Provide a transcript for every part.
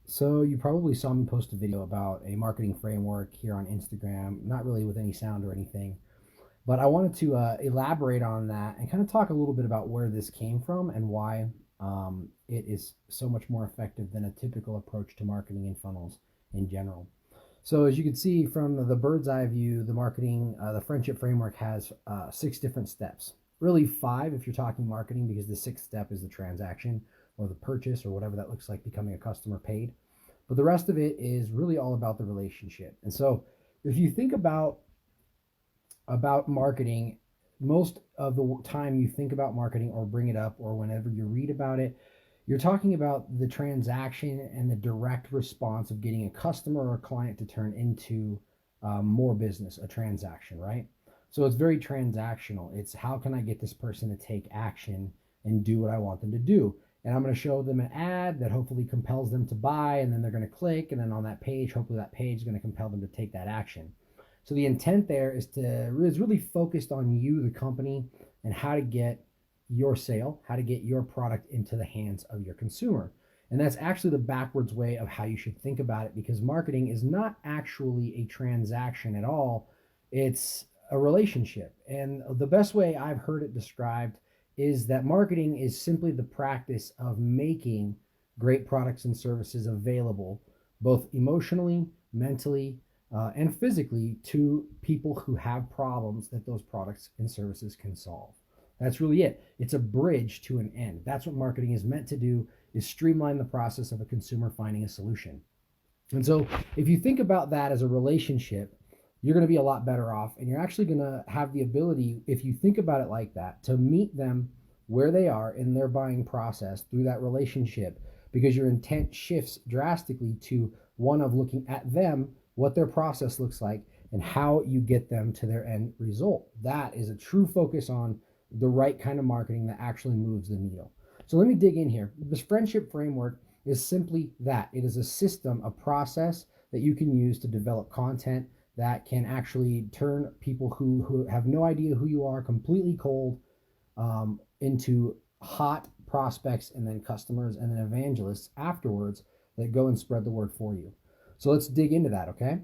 So you probably saw me post a video about a marketing framework here on Instagram, not really with any sound or anything, but I wanted to elaborate on that and kind of talk a little bit about where this came from and why it is so much more effective than a typical approach to marketing and funnels in general. So as you can see from the bird's eye view, the friendship framework has 6 different steps. Really 5 if you're talking marketing, because the 6th step is the transaction or the purchase or whatever that looks like, becoming a customer paid. But the rest of it is really all about the relationship. And so if you think about marketing, most of the time you think about marketing or bring it up or whenever you read about it, you're talking about the transaction and the direct response of getting a customer or a client to turn into more business, a transaction, right? So it's very transactional. It's how can I get this person to take action and do what I want them to do? And I'm going to show them an ad that hopefully compels them to buy, and then they're going to click, and then on that page, hopefully that page is going to compel them to take that action. So the intent there is really focused on you, the company, and how to get your sale, how to get your product into the hands of your consumer. And that's actually the backwards way of how you should think about it, because marketing is not actually a transaction at all. It's a relationship. And the best way I've heard it described is that marketing is simply the practice of making great products and services available, both emotionally, mentally, and physically, to people who have problems that those products and services can solve. That's really it. It's a bridge to an end. That's what marketing is meant to do, is streamline the process of a consumer finding a solution. And so if you think about that as a relationship, you're going to be a lot better off. And you're actually going to have the ability, if you think about it like that, to meet them where they are in their buying process through that relationship, because your intent shifts drastically to one of looking at them, what their process looks like, and how you get them to their end result. That is a true focus on the right kind of marketing that actually moves the needle. So let me dig in here. This friendship framework is simply that. It is a system, a process that you can use to develop content that can actually turn people who have no idea who you are, completely cold, into hot prospects, and then customers, and then evangelists afterwards that go and spread the word for you. So let's dig into that, okay?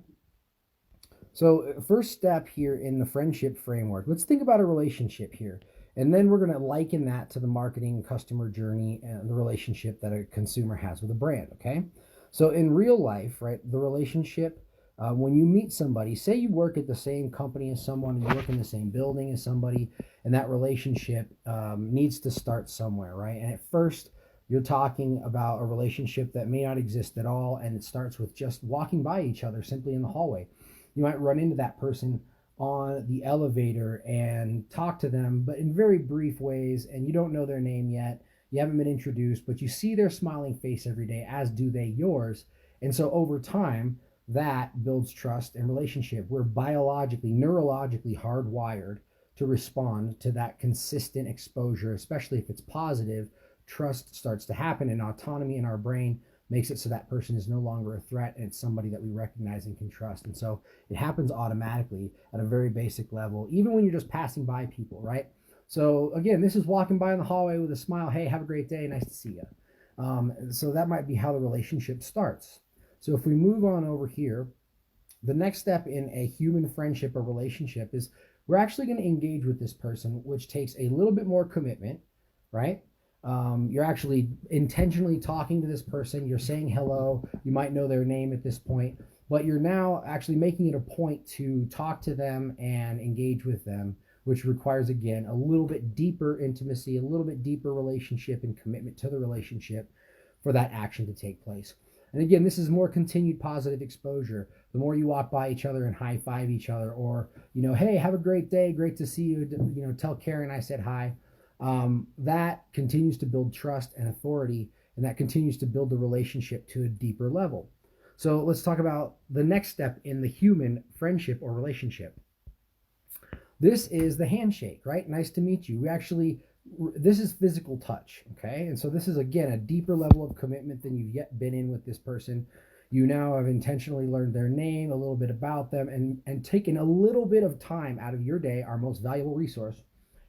So first step here in the friendship framework, let's think about a relationship here. And then we're going to liken that to the marketing customer journey and the relationship that a consumer has with a brand, okay? So in real life, right, the relationship, when you meet somebody, say you work at the same company as someone, you work in the same building as somebody, and that relationship needs to start somewhere, right? And at first, you're talking about a relationship that may not exist at all, and it starts with just walking by each other simply in the hallway. You might run into that person on the elevator and talk to them, but in very brief ways, and you don't know their name yet. You haven't been introduced, but you see their smiling face every day, as do they yours. And so over time, that builds trust and relationship. We're biologically, neurologically hardwired to respond to that consistent exposure, especially if it's positive. Trust starts to happen, and autonomy in our brain makes it so that person is no longer a threat, and it's somebody that we recognize and can trust. And so it happens automatically at a very basic level, even when you're just passing by people, right? So again, this is walking by in the hallway with a smile. Hey, have a great day. Nice to see you. So that might be how the relationship starts. So if we move on over here, the next step in a human friendship or relationship is we're actually going to engage with this person, which takes a little bit more commitment, right? You're actually intentionally talking to this person. You're saying hello. You might know their name at this point, but you're now actually making it a point to talk to them and engage with them, which requires, again, a little bit deeper intimacy, a little bit deeper relationship and commitment to the relationship for that action to take place. And again, this is more continued positive exposure. The more you walk by each other and high five each other, or, hey, have a great day. Great to see you. Tell Karen I said hi. That continues to build trust and authority, and that continues to build the relationship to a deeper level. So let's talk about the next step in the human friendship or relationship. This is the handshake, right? Nice to meet you. This is physical touch, okay? And so this is, again, a deeper level of commitment than you've yet been in with this person. You now have intentionally learned their name, a little bit about them, and taken a little bit of time out of your day, our most valuable resource,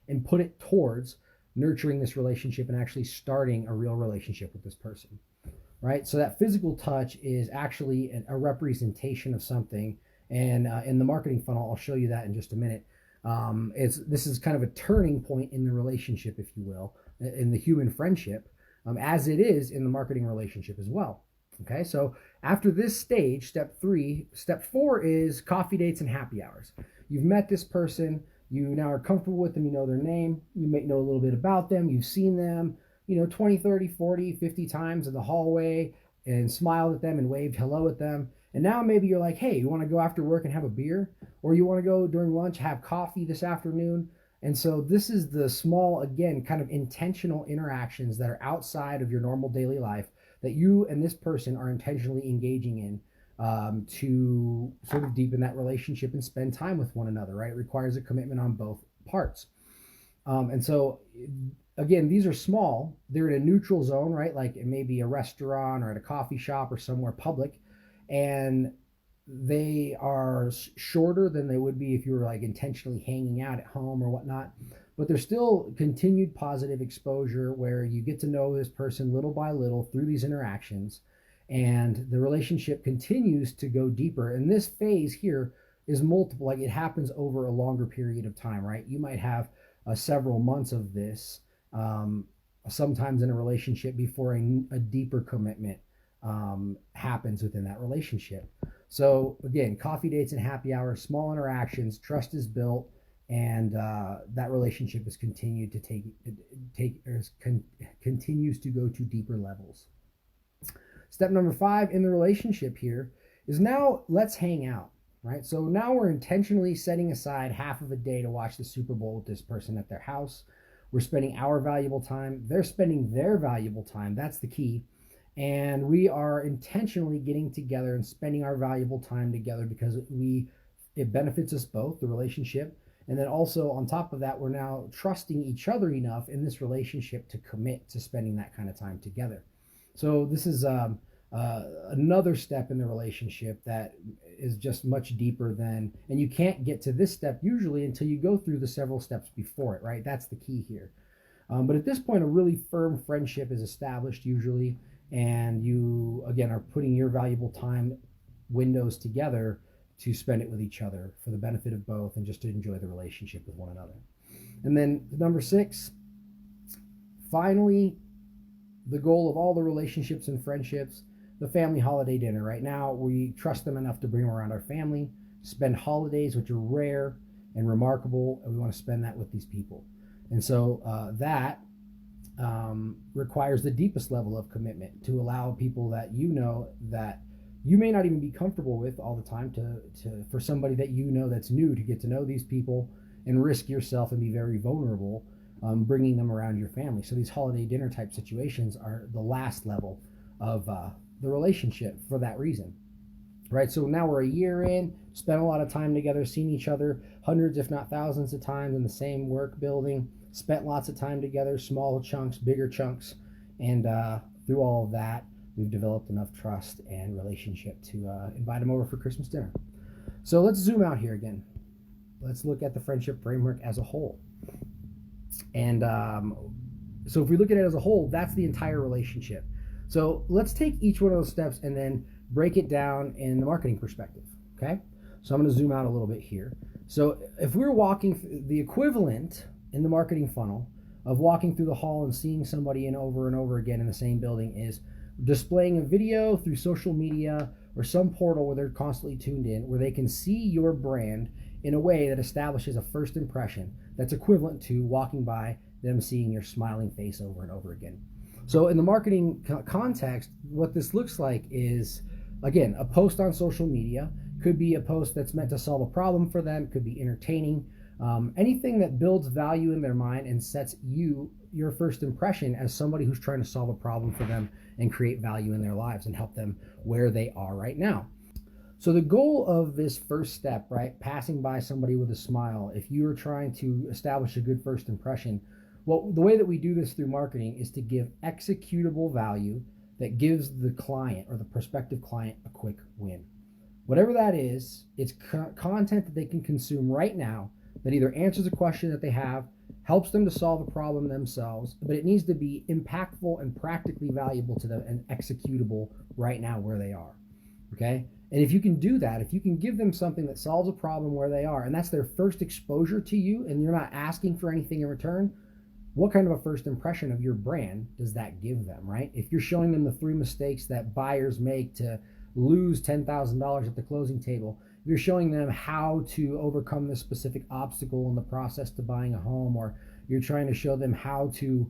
and put it towards nurturing this relationship and actually starting a real relationship with this person. right? So that physical touch is actually a representation of something. And in the marketing funnel, I'll show you that in just a minute. This is kind of a turning point in the relationship, if you will, in the human friendship, as it is in the marketing relationship as well. Okay, so after this stage, step 3, step 4 is coffee dates and happy hours. You've met this person, you now are comfortable with them, you know their name, you may know a little bit about them, you've seen them, 20, 30, 40, 50 times in the hallway and smiled at them and waved hello at them. And now maybe you're like, hey, you want to go after work and have a beer? Or you want to go during lunch, have coffee this afternoon? And so this is the small, again, kind of intentional interactions that are outside of your normal daily life that you and this person are intentionally engaging in to sort of deepen that relationship and spend time with one another, right? It requires a commitment on both parts. And so, again, these are small. They're in a neutral zone, right? Like it may be a restaurant or at a coffee shop or somewhere public. And they are shorter than they would be if you were like intentionally hanging out at home or whatnot. But there's still continued positive exposure where you get to know this person little by little through these interactions, and the relationship continues to go deeper. And this phase here is multiple, like it happens over a longer period of time, right? You might have several months of this, sometimes in a relationship before a deeper commitment happens within that relationship. So again, coffee dates and happy hours, small interactions, trust is built, and that relationship is continued to continues to go to deeper levels. Step number 5 in the relationship here is now let's hang out, right? So now we're intentionally setting aside half of a day to watch the Super Bowl with this person at their house. We're spending our valuable time. They're spending their valuable time. That's the key. And we are intentionally getting together and spending our valuable time together because it benefits us both, the relationship. And then also on top of that, we're now trusting each other enough in this relationship to commit to spending that kind of time together. So this is another step in the relationship that is just much deeper than, and you can't get to this step usually until you go through the several steps before it, right? That's the key here. But at this point, a really firm friendship is established usually, and you, again, are putting your valuable time windows together to spend it with each other for the benefit of both and just to enjoy the relationship with one another. And then number 6, finally, the goal of all the relationships and friendships, the family holiday dinner. Right now, we trust them enough to bring them around our family, spend holidays, which are rare and remarkable, and we want to spend that with these people. And so that requires the deepest level of commitment to allow people that you know that you may not even be comfortable with all the time for somebody that you know that's new to get to know these people and risk yourself and be very vulnerable, bringing them around your family. So these holiday dinner type situations are the last level of the relationship for that reason, right? So now we're a year in, spent a lot of time together, seen each other hundreds if not thousands of times in the same work building, spent lots of time together, small chunks, bigger chunks, and through all of that, we've developed enough trust and relationship to invite them over for Christmas dinner. So let's zoom out here again. Let's look at the friendship framework as a whole. And so if we look at it as a whole, that's the entire relationship. So let's take each one of those steps and then break it down in the marketing perspective, okay? So I'm going to zoom out a little bit here. So if we're walking, the equivalent in the marketing funnel of walking through the hall and seeing somebody and over again in the same building is displaying a video through social media or some portal where they're constantly tuned in, where they can see your brand in a way that establishes a first impression that's equivalent to walking by them seeing your smiling face over and over again. So in the marketing context, what this looks like is, again, a post on social media. Could be a post that's meant to solve a problem for them, could be entertaining, anything that builds value in their mind and sets your first impression as somebody who's trying to solve a problem for them and create value in their lives and help them where they are right now. So the goal of this first step, right, passing by somebody with a smile, if you are trying to establish a good first impression, well, the way that we do this through marketing is to give executable value that gives the client or the prospective client a quick win. Whatever that is, it's content that they can consume right now that either answers a question that they have, helps them to solve a problem themselves, but it needs to be impactful and practically valuable to them and executable right now where they are. Okay? And if you can do that, if you can give them something that solves a problem where they are, and that's their first exposure to you, and you're not asking for anything in return, what kind of a first impression of your brand does that give them, right? If you're showing them the 3 mistakes that buyers make to lose $10,000 at the closing table, if you're showing them how to overcome this specific obstacle in the process to buying a home, or you're trying to show them how to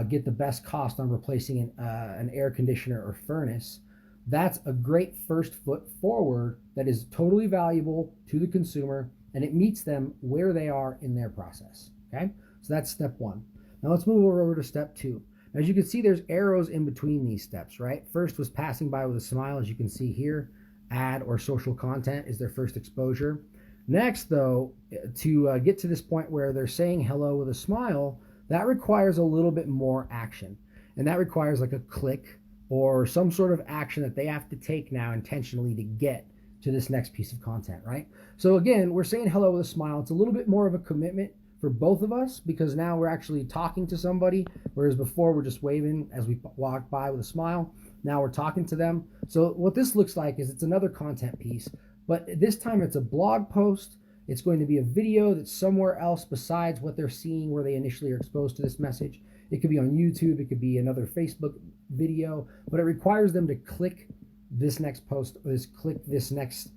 get the best cost on replacing an air conditioner or furnace, that's a great first foot forward that is totally valuable to the consumer, and it meets them where they are in their process. Okay, so that's step 1. Now let's move over to step 2. As you can see, there's arrows in between these steps, right? First was passing by with a smile, as you can see here. Ad or social content is their first exposure. Next, though, to get to this point where they're saying hello with a smile, that requires a little bit more action. And that requires like a click or some sort of action that they have to take now intentionally to get to this next piece of content, right? So again, we're saying hello with a smile. It's a little bit more of a commitment for both of us, because now we're actually talking to somebody, whereas before we're just waving as we walk by with a smile. Now we're talking to them. So what this looks like is it's another content piece, but this time it's a blog post. It's going to be a video that's somewhere else besides what they're seeing where they initially are exposed to this message. It could be on YouTube, it could be another Facebook video, but it requires them to click this next post, or click this next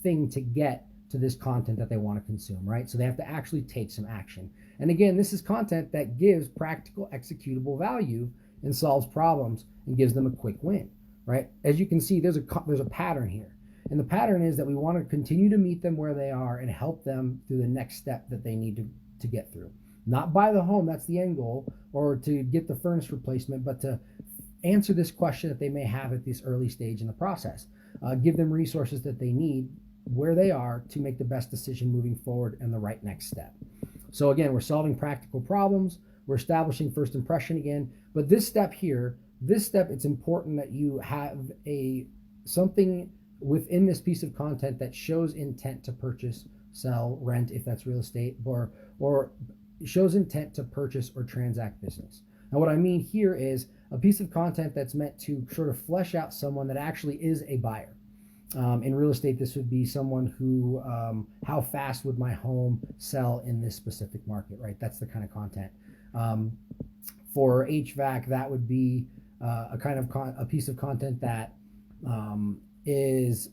thing to get to this content that they want to consume, right? So they have to actually take some action. And again, this is content that gives practical executable value and solves problems and gives them a quick win, right? As you can see, there's a pattern here. And the pattern is that we want to continue to meet them where they are and help them through the next step that they need to get through. Not buy the home, that's the end goal, or to get the furnace replacement, but to answer this question that they may have at this early stage in the process. Give them resources that they need where they are to make the best decision moving forward and the right next step. So again, we're solving practical problems, we're establishing first impression again, but this step, it's important that you have something within this piece of content that shows intent to purchase, sell, rent, if that's real estate, or shows intent to purchase or transact business. Now what I mean here is a piece of content that's meant to sort of flesh out someone that actually is a buyer. In real estate, this would be someone who, how fast would my home sell in this specific market, right? That's the kind of content. For HVAC, that would be a piece of content that is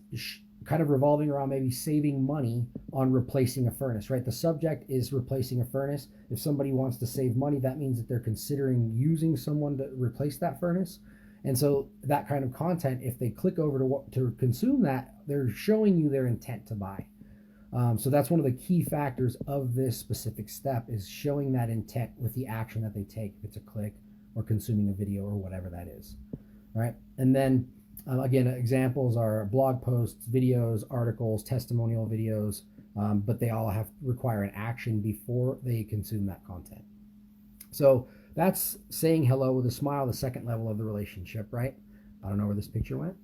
kind of revolving around maybe saving money on replacing a furnace, right? The subject is replacing a furnace. If somebody wants to save money, that means that they're considering using someone to replace that furnace. And so that kind of content, if they click over to consume that, they're showing you their intent to buy. So that's one of the key factors of this specific step, is showing that intent with the action that they take, if it's a click or consuming a video or whatever that is, right? And then again, examples are blog posts, videos, articles, testimonial videos, but they all require an action before they consume that content. So that's saying hello with a smile, the second level of the relationship, right? I don't know where this picture went.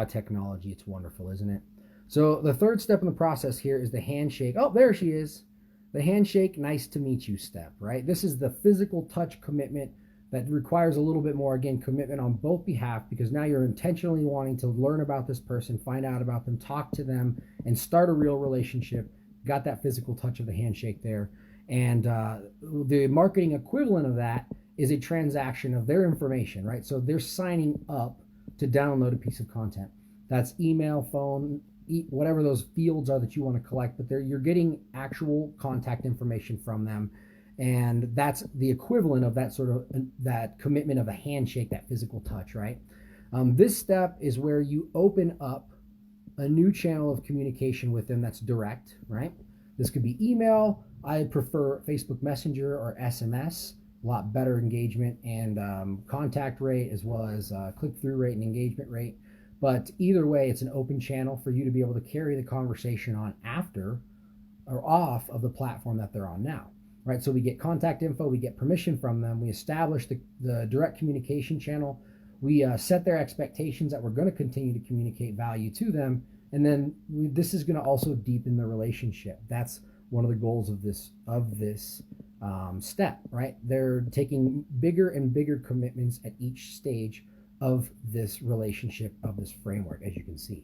Technology, it's wonderful, isn't it? So the third step in the process here is the handshake. Oh, there she is. The handshake, nice to meet you step, right? This is the physical touch commitment that requires a little bit more, again, commitment on both behalf, because now you're intentionally wanting to learn about this person, find out about them, talk to them, and start a real relationship. Got that physical touch of the handshake there. And the marketing equivalent of that is a transaction of their information, right? So they're signing up to download a piece of content. That's email, phone, whatever those fields are that you want to collect, but you're getting actual contact information from them. And that's the equivalent of that sort of that commitment of a handshake, that physical touch, right? This step is where you open up a new channel of communication with them that's direct, right? This could be email. I prefer Facebook Messenger or SMS, a lot better engagement and contact rate, as well as click-through rate and engagement rate. But either way, it's an open channel for you to be able to carry the conversation on after or off of the platform that they're on now, right? So we get contact info, we get permission from them, we establish the direct communication channel, we set their expectations that we're going to continue to communicate value to them, and then this is going to also deepen the relationship. That's one of the goals of this step, right? They're taking bigger and bigger commitments at each stage of this relationship, of this framework, as you can see.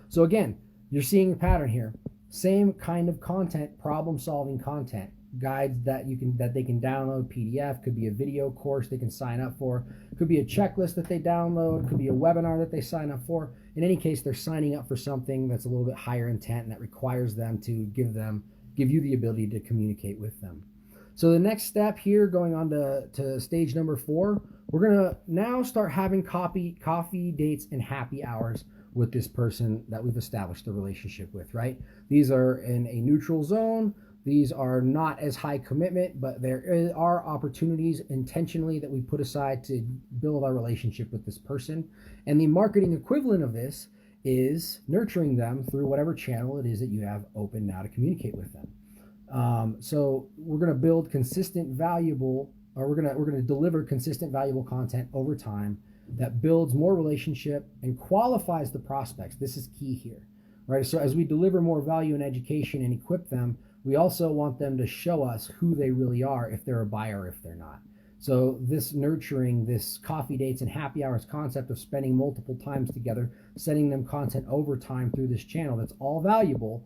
So again, you're seeing a pattern here. Same kind of content, problem-solving content, guides that they can download, PDF, could be a video course they can sign up for, could be a checklist that they download, could be a webinar that they sign up for. In any case, they're signing up for something that's a little bit higher intent and that requires them to give you the ability to communicate with them. So the next step here, going on to stage number 4, we're gonna now start having coffee dates and happy hours with this person that we've established the relationship with, right? These are in a neutral zone. These are not as high commitment, but there are opportunities intentionally that we put aside to build our relationship with this person. And the marketing equivalent of this is nurturing them through whatever channel it is that you have open now to communicate with them. So we're going to build consistent, valuable, or we're going to deliver consistent, valuable content over time that builds more relationship and qualifies the prospects. This is key here, right? So as we deliver more value and education and equip them, we also want them to show us who they really are, if they're a buyer or if they're not. So this nurturing, this coffee dates and happy hours concept of spending multiple times together, sending them content over time through this channel, that's all valuable.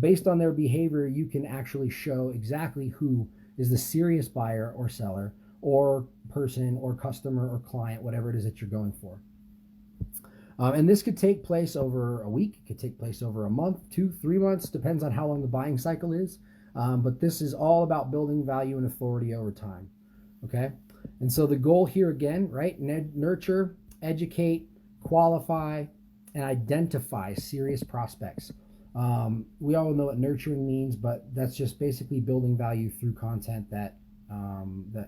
Based on their behavior, you can actually show exactly who is the serious buyer or seller or person or customer or client, whatever it is that you're going for. And this could take place over a week, it could take place over a month, 2, 3 months, depends on how long the buying cycle is. But this is all about building value and authority over time. Okay? And so the goal here again, right? Nurture, educate, qualify, and identify serious prospects. We all know what nurturing means, but that's just basically building value through content that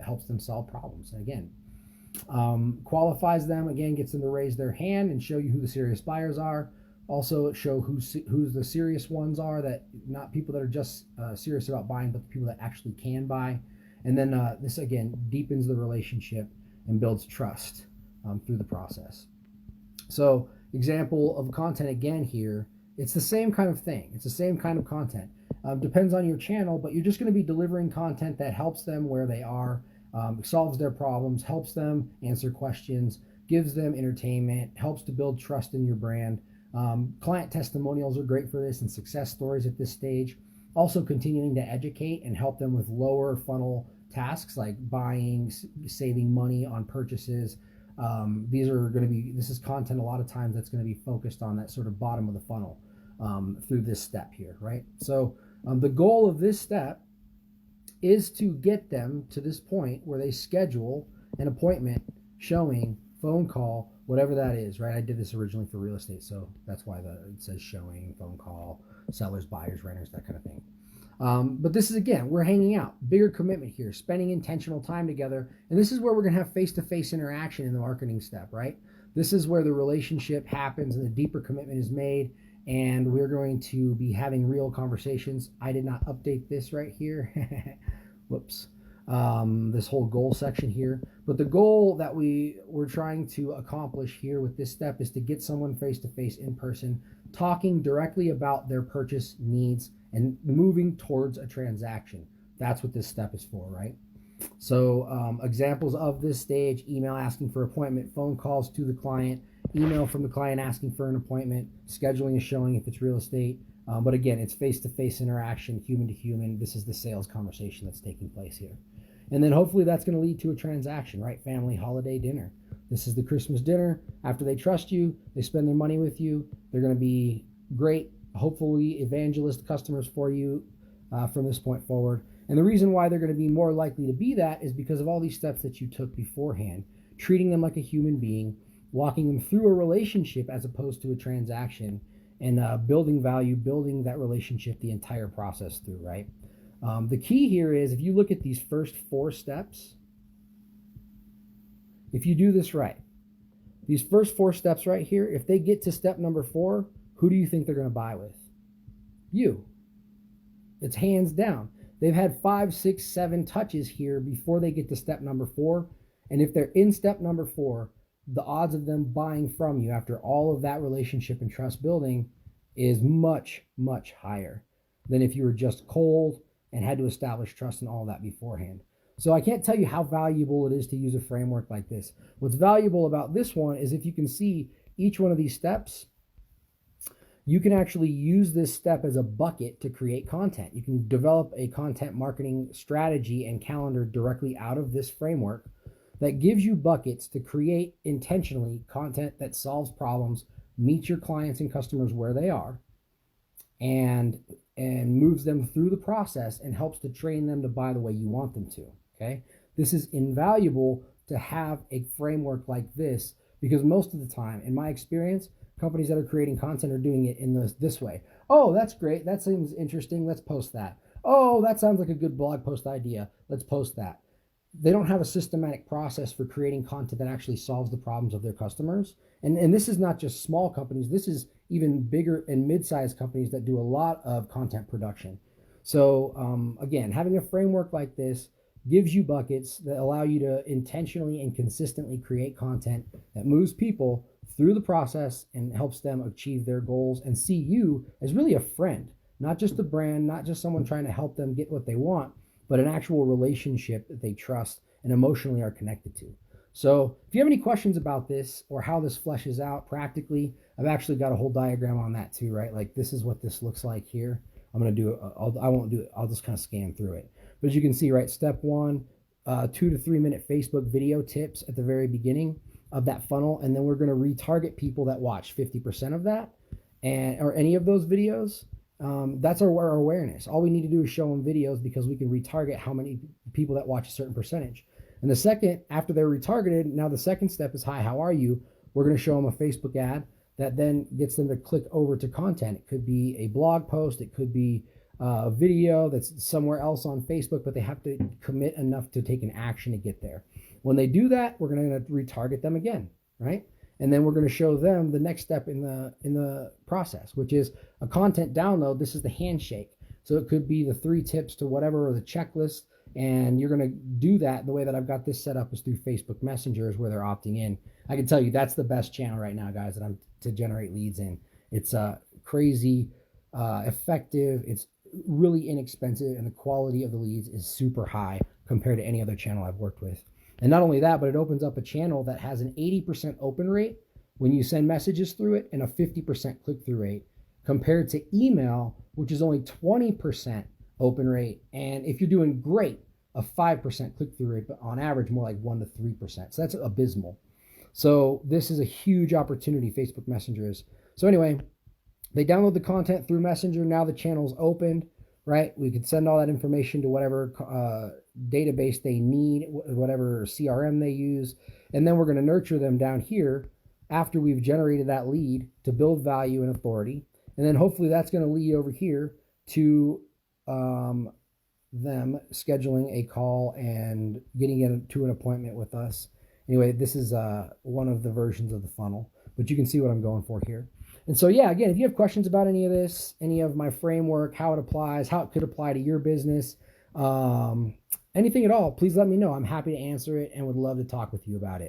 helps them solve problems. And again, qualifies them, again, gets them to raise their hand and show you who the serious buyers are. Also show who's the serious ones are, that not people that are just serious about buying, but the people that actually can buy. And then this again deepens the relationship and builds trust through the process. So example of content again here, it's the same kind of thing. It's the same kind of content. Depends on your channel, but you're just going to be delivering content that helps them where they are, solves their problems, helps them answer questions, gives them entertainment, helps to build trust in your brand. Client testimonials are great for this and success stories at this stage. Also continuing to educate and help them with lower funnel tasks like buying, saving money on purchases. This is content a lot of times that's going to be focused on that sort of bottom of the funnel through this step here, right? So the goal of this step is to get them to this point where they schedule an appointment, showing, phone call, whatever that is, right? I did this originally for real estate, so that's why it says showing, phone call, sellers, buyers, renters, that kind of thing. But this is, again, we're hanging out, bigger commitment here, spending intentional time together. And this is where we're going to have face-to-face interaction in the marketing step, right? This is where the relationship happens and the deeper commitment is made. And we're going to be having real conversations. I did not update this right here. Whoops. This whole goal section here. But the goal that we're trying to accomplish here with this step is to get someone face-to-face in person, talking directly about their purchase needs and moving towards a transaction. That's what this step is for, right? So examples of this stage: email asking for appointment, phone calls to the client, email from the client asking for an appointment, scheduling a showing if it's real estate. But again, it's face-to-face interaction, human to human. This is the sales conversation that's taking place here. And then hopefully that's going to lead to a transaction, right? Family holiday dinner. This is the Christmas dinner. After they trust you, they spend their money with you, they're going to be great, hopefully evangelist customers for you from this point forward. And the reason why they're going to be more likely to be that is because of all these steps that you took beforehand, treating them like a human being, walking them through a relationship as opposed to a transaction, and building value, building that relationship the entire process through, right? The key here is, if you look at these first 4 steps, if you do this right, these first 4 steps right here, if they get to step number 4, who do you think they're going to buy with? You. It's hands down. They've had 5, 6, 7 touches here before they get to step number 4. And if they're in step number 4, the odds of them buying from you after all of that relationship and trust building is much, much higher. than if you were just cold and had to establish trust and all that beforehand. So I can't tell you how valuable it is to use a framework like this. What's valuable about this one is if you can see each one of these steps, you can actually use this step as a bucket to create content. You can develop a content marketing strategy and calendar directly out of this framework that gives you buckets to create intentionally content that solves problems, meets your clients and customers where they are, and moves them through the process and helps to train them to buy the way you want them to. Okay, this is invaluable to have a framework like this, because most of the time, in my experience, companies that are creating content are doing it in this way. Oh, that's great. That seems interesting. Let's post that. Oh, that sounds like a good blog post idea. Let's post that. They don't have a systematic process for creating content that actually solves the problems of their customers. And this is not just small companies. This is even bigger and mid-sized companies that do a lot of content production. So again, having a framework like this gives you buckets that allow you to intentionally and consistently create content that moves people through the process and helps them achieve their goals and see you as really a friend, not just a brand, not just someone trying to help them get what they want, but an actual relationship that they trust and emotionally are connected to. So if you have any questions about this or how this fleshes out practically, I've actually got a whole diagram on that too, right? Like this is what this looks like here. I'm going to do it. I won't do it. I'll just kind of scan through it. But as you can see, right, step one, 2 to 3 minute Facebook video tips at the very beginning of that funnel. And then we're going to retarget people that watch 50% of that or any of those videos. That's our awareness. All we need to do is show them videos because we can retarget how many people that watch a certain percentage. And the second, after they're retargeted, now the second step is, hi, how are you? We're going to show them a Facebook ad that then gets them to click over to content. It could be a blog post. It could be a video that's somewhere else on Facebook, but they have to commit enough to take an action to get there. When they do that, we're going to retarget them again, right? And then we're going to show them the next step in the process, which is a content download. This is the handshake. So it could be the 3 tips to whatever, or the checklist. And you're going to do that. The way that I've got this set up is through Facebook Messenger, is where they're opting in. I can tell you that's the best channel right now, guys, that I'm to generate leads in. It's crazy effective. It's really inexpensive, and the quality of the leads is super high compared to any other channel I've worked with. And not only that, but it opens up a channel that has an 80% open rate when you send messages through it and a 50% click-through rate, compared to email, which is only 20% open rate. And if you're doing great, a 5% click-through rate, but on average, more like 1 to 3%. So that's abysmal. So this is a huge opportunity, Facebook Messenger is. So anyway, they download the content through Messenger. Now the channel's opened, right? We could send all that information to whatever database they need, whatever CRM they use. And then we're going to nurture them down here after we've generated that lead to build value and authority. And then hopefully that's going to lead over here to them scheduling a call and getting into an appointment with us. Anyway, this is one of the versions of the funnel, but you can see what I'm going for here. And so, yeah, again, if you have questions about any of this, any of my framework, how it applies, how it could apply to your business, anything at all, please let me know. I'm happy to answer it and would love to talk with you about it.